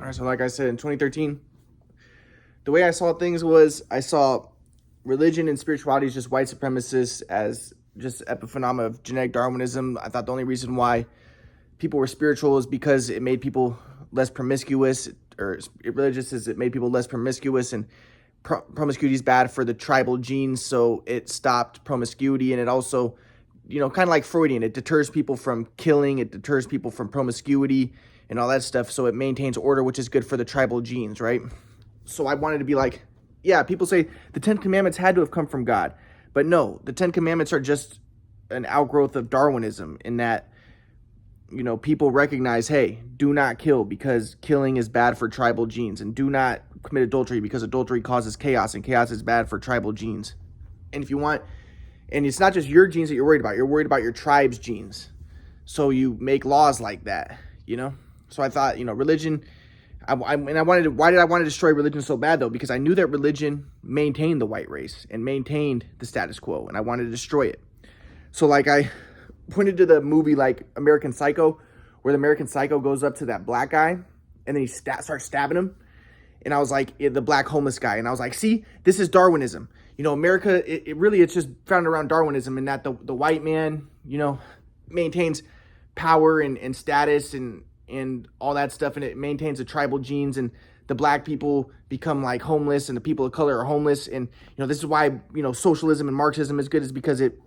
All right, so like I said, in 2013, the way I saw things was I saw religion and spirituality as just white supremacists, as just epiphenomena of genetic Darwinism. I thought the only reason why people were spiritual is because it made people less promiscuous, or religious is it made people less promiscuous, and promiscuity is bad for the tribal genes, so it stopped promiscuity. And it also, kind of like Freudian, it deters people from killing, it deters people from promiscuity and all that stuff, so it maintains order, which is good for the tribal genes, right? So I wanted to be like, yeah, people say the 10 Commandments had to have come from God, but no, the 10 Commandments are just an outgrowth of Darwinism, in that people recognize, hey, do not kill because killing is bad for tribal genes, and do not commit adultery because adultery causes chaos, and chaos is bad for tribal genes. And if you want, and it's not just your genes that you're worried about your tribe's genes. So you make laws like that, So I thought, religion, why did I want to destroy religion so bad, though? Because I knew that religion maintained the white race and maintained the status quo, and I wanted to destroy it. So like I pointed to the movie like American Psycho, where the American Psycho goes up to that black guy and then he starts stabbing him. And I was like, the black homeless guy. And I was like, see, this is Darwinism. America, it's just founded around Darwinism, in that the white man, maintains power and status and all that stuff. And it maintains the tribal genes, and the black people become like homeless, and the people of color are homeless. And, this is why, socialism and Marxism is good, is because it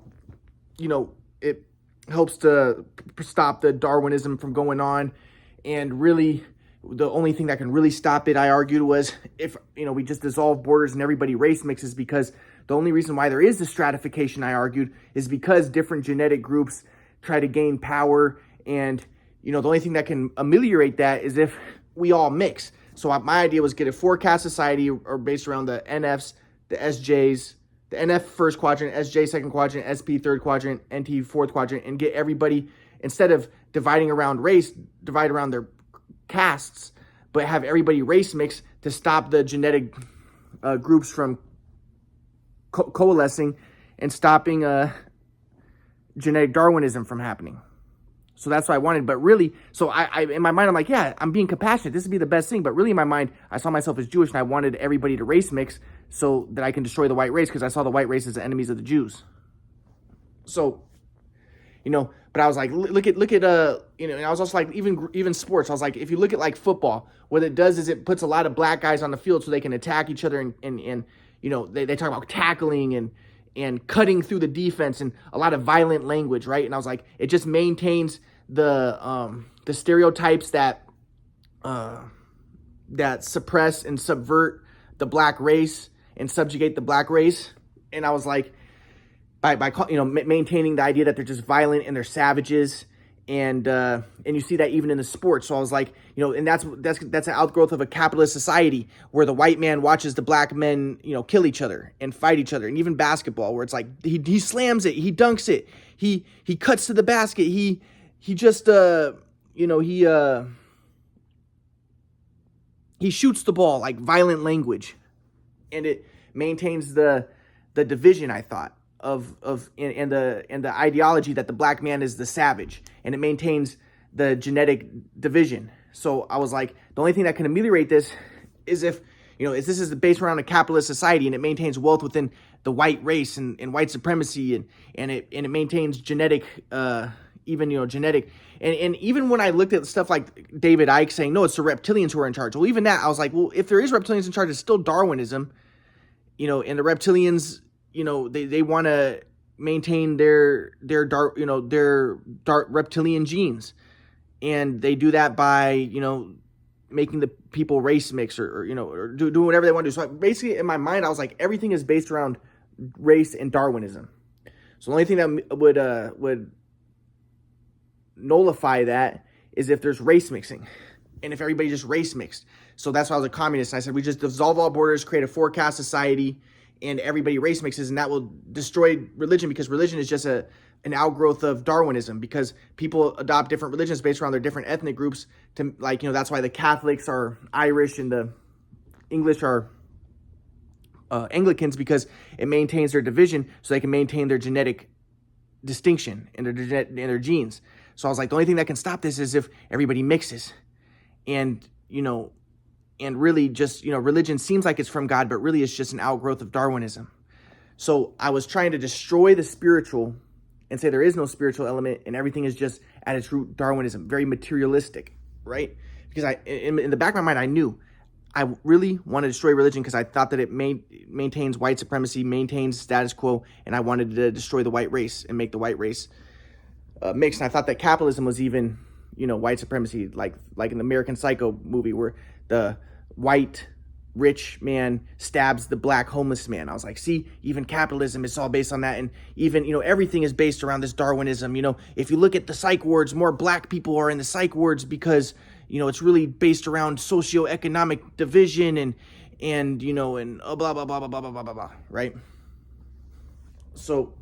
helps to stop the Darwinism from going on. And really, the only thing that can really stop it, I argued, was if, we just dissolve borders and everybody race mixes, because the only reason why there is the stratification, I argued, is because different genetic groups try to gain power. And, the only thing that can ameliorate that is if we all mix. So my idea was get a four-caste society, or based around the NFs, the SJs, the NF first quadrant, SJ second quadrant, SP third quadrant, NT fourth quadrant, and get everybody, instead of dividing around race, divide around their castes, but have everybody race mix to stop the genetic groups from coalescing and stopping genetic Darwinism from happening. So that's what I wanted. But really, so I in my mind, I'm like, yeah, I'm being compassionate. This would be the best thing. But really, in my mind, I saw myself as Jewish, and I wanted everybody to race mix so that I can destroy the white race, because I saw the white race as the enemies of the Jews. So, but I was like, look at and I was also like, even sports. I was like, if you look at like football, what it does is it puts a lot of black guys on the field so they can attack each other, and they talk about tackling and cutting through the defense, and a lot of violent language, right? And I was like, it just maintains the stereotypes that suppress and subvert the black race and subjugate the black race. And I was like, by maintaining the idea that they're just violent and they're savages, and you see that even in the sports. So I was like, and that's an outgrowth of a capitalist society where the white man watches the black men, kill each other and fight each other. And even basketball, where it's like he slams it, he dunks it, he cuts to the basket, he just he shoots the ball, like violent language, and it maintains the division, I thought, of the ideology that the black man is the savage, and it maintains the genetic division. So I was like, the only thing that can ameliorate this is if this is based around a capitalist society, and it maintains wealth within the white race and white supremacy, and it maintains genetic genetic. And even when I looked at stuff like David Icke saying, no, it's the reptilians who are in charge. Well, even that, I was like, well, if there is reptilians in charge, it's still Darwinism, and the reptilians, they want to maintain their reptilian genes. And they do that by, making the people race mix, or doing whatever they want to do. So basically, in my mind, I was like, everything is based around race and Darwinism. So the only thing that would nullify that is if there's race mixing, and if everybody just race mixed. So that's why I was a communist. And I said, we just dissolve all borders, create a four-caste society, and everybody race mixes, and that will destroy religion, because religion is just an outgrowth of Darwinism, because people adopt different religions based around their different ethnic groups. To that's why the Catholics are Irish and the English are Anglicans, because it maintains their division so they can maintain their genetic distinction and their genes. So I was like, the only thing that can stop this is if everybody mixes. And, and really just, religion seems like it's from God, but really it's just an outgrowth of Darwinism. So I was trying to destroy the spiritual and say there is no spiritual element and everything is just at its root Darwinism, very materialistic, right? Because in the back of my mind, I knew I really wanted to destroy religion because I thought that it maintains white supremacy, maintains status quo, and I wanted to destroy the white race and make the white race mixed. And I thought that capitalism was even, white supremacy, like in the American Psycho movie where the white rich man stabs the black homeless man. I was like, see, even capitalism is all based on that. And even, everything is based around this Darwinism. If you look at the psych wards, more black people are in the psych wards because, it's really based around socioeconomic division and blah, blah, blah, blah, blah, blah, blah, blah, blah, right? So,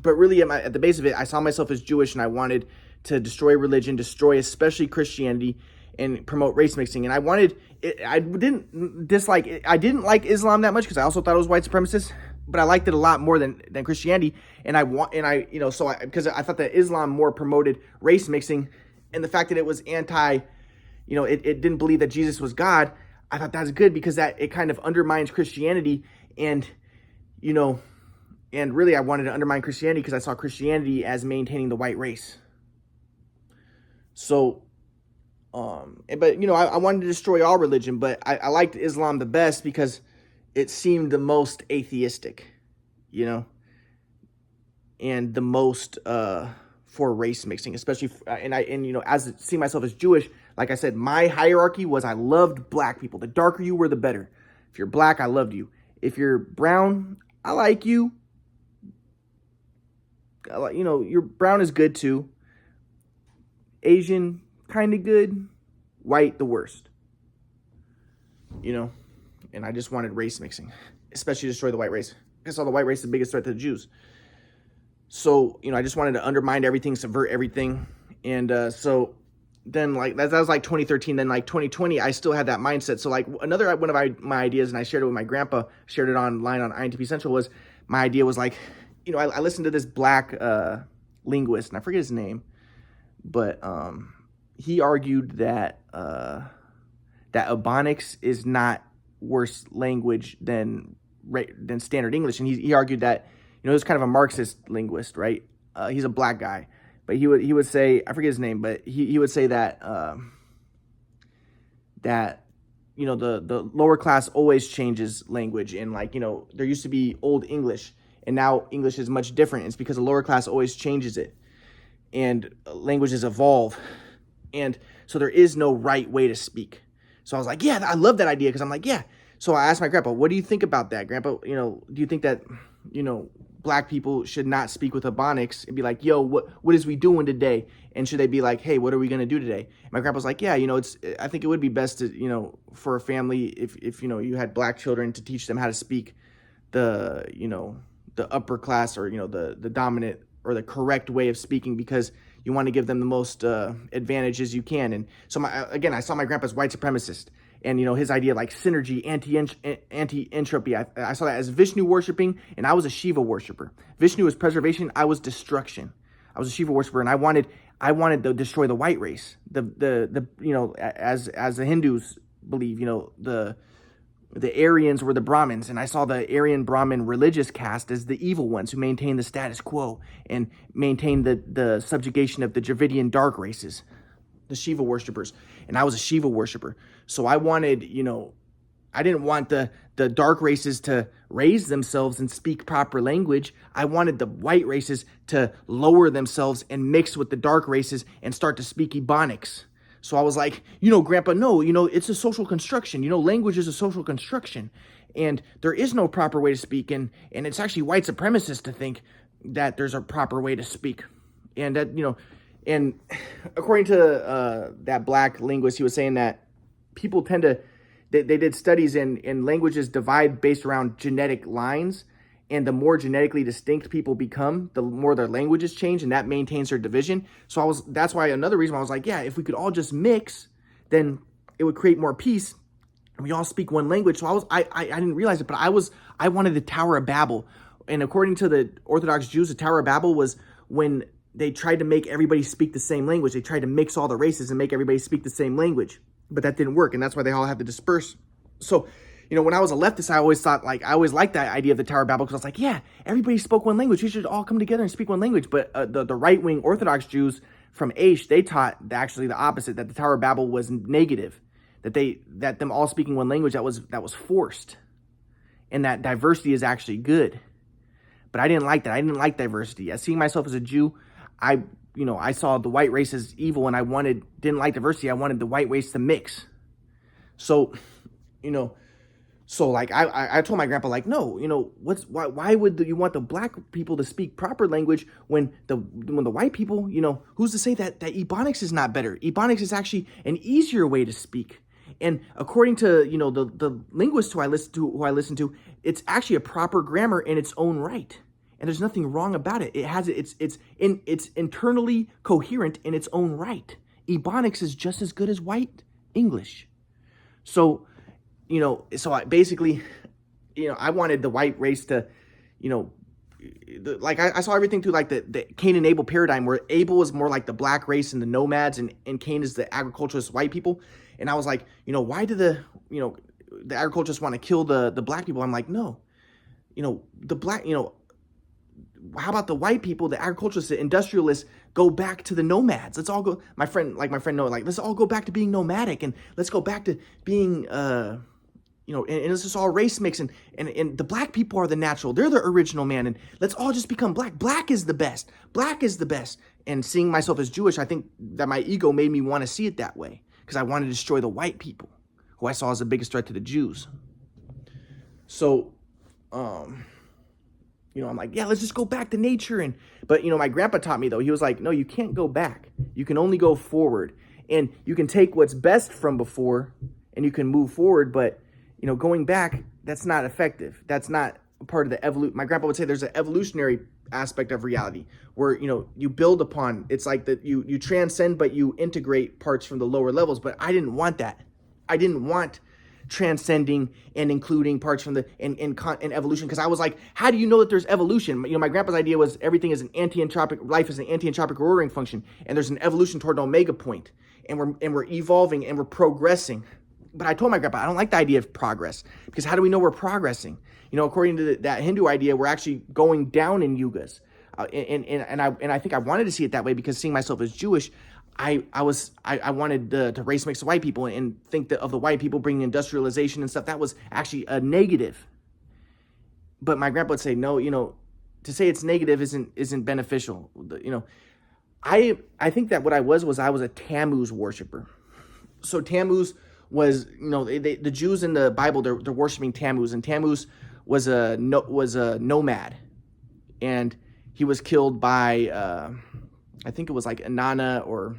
but really at the base of it, I saw myself as Jewish and I wanted to destroy religion, destroy especially Christianity, and promote race mixing. And I didn't like Islam that much because I also thought it was white supremacist, but I liked it a lot more than Christianity. Because I thought that Islam more promoted race mixing, and the fact that it was anti, it didn't believe that Jesus was God. I thought that's good because that it kind of undermines Christianity, and really I wanted to undermine Christianity because I saw Christianity as maintaining the white race. So, I wanted to destroy all religion, but I liked Islam the best because it seemed the most atheistic, and the most for race mixing, especially, as seeing myself as Jewish, like I said, my hierarchy was I loved black people. The darker you were, the better. If you're black, I loved you. If you're brown, I like you. Your brown is good too. Asian, kind of good. White, the worst. And I just wanted race mixing, especially to destroy the white race. I saw the white race the biggest threat to the Jews. So, I just wanted to undermine everything, subvert everything. And so then, that was 2013. Then, 2020, I still had that mindset. So, another one of my ideas, and I shared it with my grandpa, shared it online on INTP Central, was my idea was I listened to this black linguist, and I forget his name, but he argued that Ebonics is not worse language than standard English, and he argued that he was kind of a Marxist linguist, right? He's a black guy, but he would say, I forget his name, but he would say that the lower class always changes language, and there used to be old English, and now English is much different. It's because the lower class always changes it, and languages evolve. And so there is no right way to speak. So I was like, yeah, I love that idea because I'm like, yeah. So I asked my grandpa, what do you think about that, Grandpa? Do you think that, black people should not speak with Ebonics and be like, yo, what is we doing today? And should they be like, hey, what are we going to do today? And my grandpa's like, yeah, I think it would be best to, for a family, if you had black children, to teach them how to speak the upper class or, the dominant or the correct way of speaking, because you want to give them the most advantages you can. And so I saw my grandpa's white supremacist, and his idea like synergy, anti-entropy. I saw that as Vishnu worshiping, and I was a Shiva worshiper. Vishnu was preservation, I was destruction. I was a Shiva worshiper, and I wanted to destroy the white race. As the Hindus believe, the Aryans were the Brahmins, and I saw the Aryan Brahmin religious caste as the evil ones who maintain the status quo and maintain the subjugation of the Dravidian dark races, the Shiva worshippers. And I was a Shiva worshiper. So I wanted, I didn't want the dark races to raise themselves and speak proper language. I wanted the white races to lower themselves and mix with the dark races and start to speak Ebonics. So I was like, Grandpa, no, it's a social construction. Language is a social construction, and there is no proper way to speak. And it's actually white supremacist to think that there's a proper way to speak. And that, and according to that black linguist, he was saying that people tend to, they did studies in languages divide based around genetic lines. And the more genetically distinct people become, the more their languages change, and that maintains their division. So that's why another reason why I was like, yeah, if we could all just mix, then it would create more peace, and we all speak one language. So I didn't realize it, but I wanted the Tower of Babel. And according to the Orthodox Jews, the Tower of Babel was when they tried to make everybody speak the same language. They tried to mix all the races and make everybody speak the same language. but that didn't work, and that's why they all had to disperse. So, when I was a leftist, I always thought, like, I always liked that idea of the Tower of Babel, because I was like, yeah, everybody spoke one language. We should all come together and speak one language. But the right-wing Orthodox Jews from Aish, they taught actually the opposite, that the Tower of Babel was negative, that them all speaking one language, that was forced, and that diversity is actually good. But I didn't like that. I didn't like diversity. Seeing myself as a Jew, I saw the white race as evil, and I didn't like diversity. I wanted the white race to mix. So, like I told my grandpa, like, no, why would you want the black people to speak proper language when the white people, who's to say that Ebonics is not better? Ebonics is actually an easier way to speak. And according to, the linguist who I listen to, it's actually a proper grammar in its own right. And there's nothing wrong about it. It's internally coherent in its own right. Ebonics is just as good as white English. So, I basically, I wanted the white race to, I saw everything through like the Cain and Abel paradigm, where Abel is more like the black race and the nomads, and Cain is the agriculturist white people. And I was like, why do the agriculturists want to kill the black people? I'm like, no, the black, how about the white people, the agriculturists, the industrialists, go back to the nomads? Let's all go, my friend Noah, like, let's all go back to being nomadic, and let's go back to being, and it's just all race mix, and the black people are the natural. They're the original man, and let's all just become black. Black is the best. Black is the best. And seeing myself as Jewish, I think that my ego made me want to see it that way, because I wanted to destroy the white people, who I saw as the biggest threat to the Jews. So, I'm like, yeah, let's just go back to nature. But my grandpa taught me, though. He was like, no, you can't go back. You can only go forward. And you can take what's best from before and you can move forward. But, going back, that's not effective. That's not part of the evolution. My grandpa would say there's an evolutionary aspect of reality where, you build upon. It's like that you transcend, but you integrate parts from the lower levels. But I didn't want that. I didn't want transcending and including parts from the in evolution, because I was like, how do you know that there's evolution? My grandpa's idea was everything is an anti-entropic, life is an anti-entropic ordering function, and there's an evolution toward an omega point, and we're evolving and we're progressing. But I told my grandpa, I don't like the idea of progress, because how do we know we're progressing? According to that Hindu idea, we're actually going down in yugas, and I think I wanted to see it that way, because seeing myself as Jewish, I wanted to race mix the white people and think that of the white people bringing industrialization and stuff, that was actually a negative. But my grandpa would say, no, to say it's negative isn't beneficial. I think that what I was a Tammuz worshiper. So Tammuz was, the Jews in the Bible, they're worshiping Tammuz, and Tammuz was a nomad, and he was killed by I think it was like Inanna, or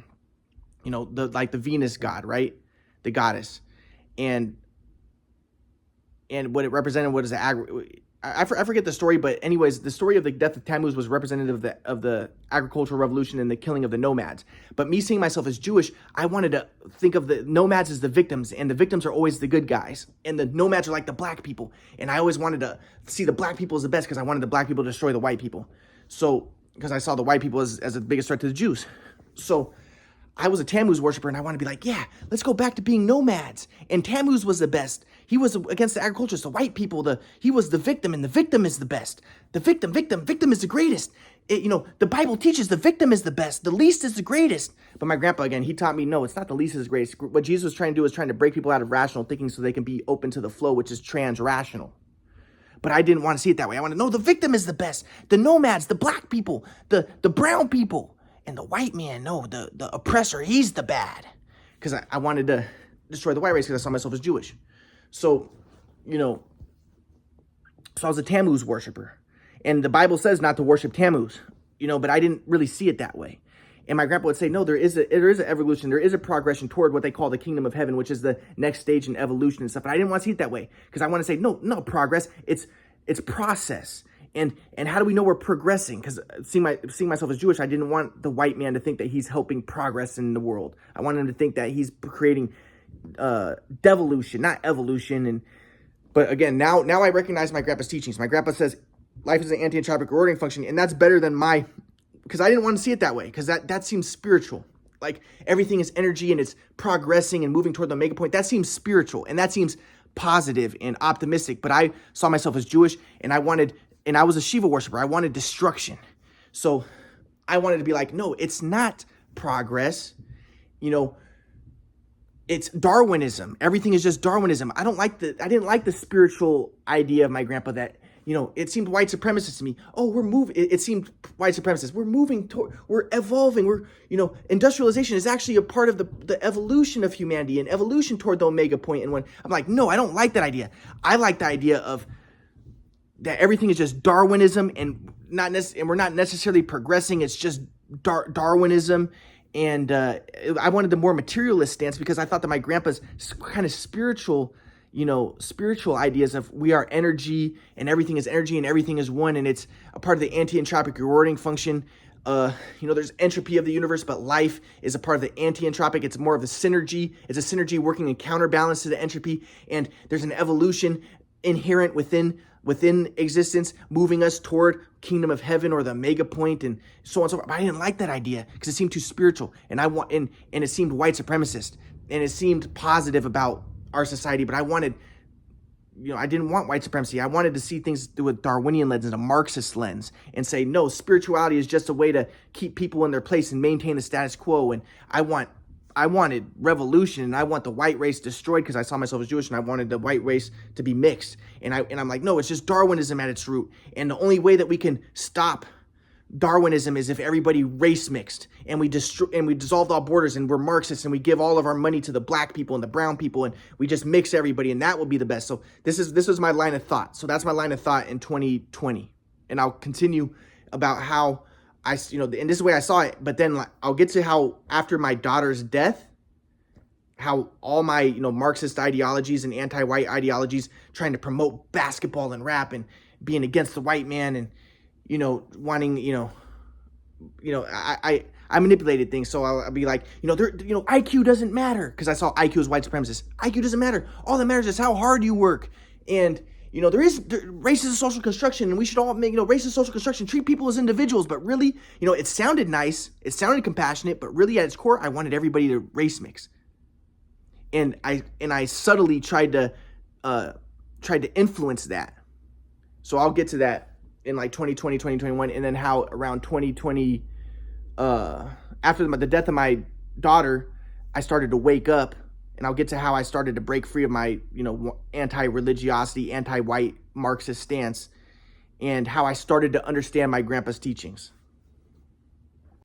the Venus god, right? The goddess. And what it represented was I forget the story, but anyways, the story of the death of Tammuz was representative of the agricultural revolution and the killing of the nomads. But me seeing myself as Jewish, I wanted to think of the nomads as the victims, and the victims are always the good guys, and the nomads are like the black people. And I always wanted to see the black people as the best, because I wanted the black people to destroy the white people. So, because I saw the white people as the biggest threat to the Jews. So I was a Tammuz worshiper, and I want to be like, yeah, let's go back to being nomads. And Tammuz was the best. He was against the agriculturists, the white people. He was the victim, and the victim is the best. The victim is the greatest. The Bible teaches the victim is the best. The least is the greatest. But my grandpa, again, he taught me, no, it's not the least is the greatest. What Jesus was trying to do is trying to break people out of rational thinking so they can be open to the flow, which is trans-rational. But I didn't want to see it that way. I wanted to know the victim is the best. The nomads, the black people, the brown people. And the white man, no, the oppressor, he's the bad. Because I wanted to destroy the white race, because I saw myself as Jewish. So, so I was a Tammuz worshiper. And the Bible says not to worship Tammuz, but I didn't really see it that way. And my grandpa would say, no, there is an evolution, there is a progression toward what they call the kingdom of heaven, which is the next stage in evolution and stuff. But I didn't want to see it that way, because I want to say, no progress, it's process. And how do we know we're progressing? Because seeing myself as Jewish, I didn't want the white man to think that he's helping progress in the world. I wanted him to think that he's creating devolution, not evolution. But again, now I recognize my grandpa's teachings. My grandpa says life is an anti-entropic ordering function, and that's better than because I didn't want to see it that way, because that seems spiritual. like everything is energy and it's progressing and moving toward the omega point. That seems spiritual and that seems positive and optimistic. But I saw myself as Jewish and I was a Shiva worshiper. I wanted destruction. So I wanted to be like, no, it's not progress. It's Darwinism. Everything is just Darwinism. I didn't like the spiritual idea of my grandpa that, it seemed white supremacist to me. Oh, we're moving. It seemed white supremacist. We're moving toward, we're evolving. Industrialization is actually a part of the evolution of humanity and evolution toward the omega point. And when I'm like, no, I don't like that idea. I like the idea of that everything is just Darwinism and we're not necessarily progressing. It's just Darwinism. And I wanted the more materialist stance because I thought that my grandpa's kind of spiritual ideas of we are energy and everything is one, and it's a part of the anti-entropic rewarding function. There's entropy of the universe, but life is a part of the anti-entropic. It's more of the synergy. It's a synergy working in counterbalance to the entropy, and there's an evolution inherent within existence, moving us toward kingdom of heaven or the mega point, and so on and so forth. But I didn't like that idea because it seemed too spiritual, and it seemed white supremacist, and it seemed positive about our society. But I didn't want white supremacy. I wanted to see things through a Darwinian lens and a Marxist lens and say, no, spirituality is just a way to keep people in their place and maintain the status quo. And I wanted revolution, and I want the white race destroyed because I saw myself as Jewish, and I wanted the white race to be mixed. And I'm like, no, it's just Darwinism at its root. And the only way that we can stop Darwinism is if everybody race mixed and we dissolved all borders, and we're Marxists and we give all of our money to the black people and the brown people, and we just mix everybody, and that will be the best. So this was my line of thought. So that's my line of thought in 2020. And I'll continue about how and this is the way I saw it, but then I'll get to how after my daughter's death, how all my, Marxist ideologies and anti-white ideologies trying to promote basketball and rap and being against the white man and, wanting, I manipulated things. So I'll be like, IQ doesn't matter because I saw IQ as white supremacist. IQ doesn't matter. All that matters is how hard you work. And race is a social construction, and we should all make, race is social construction, treat people as individuals. But really, it sounded nice, it sounded compassionate, but really at its core, I wanted everybody to race mix. And I subtly tried to influence that. So I'll get to that in like 2020, 2021, and then how around 2020, after the death of my daughter, I started to wake up. And I'll get to how I started to break free of my, anti-religiosity, anti-white Marxist stance, and how I started to understand my grandpa's teachings.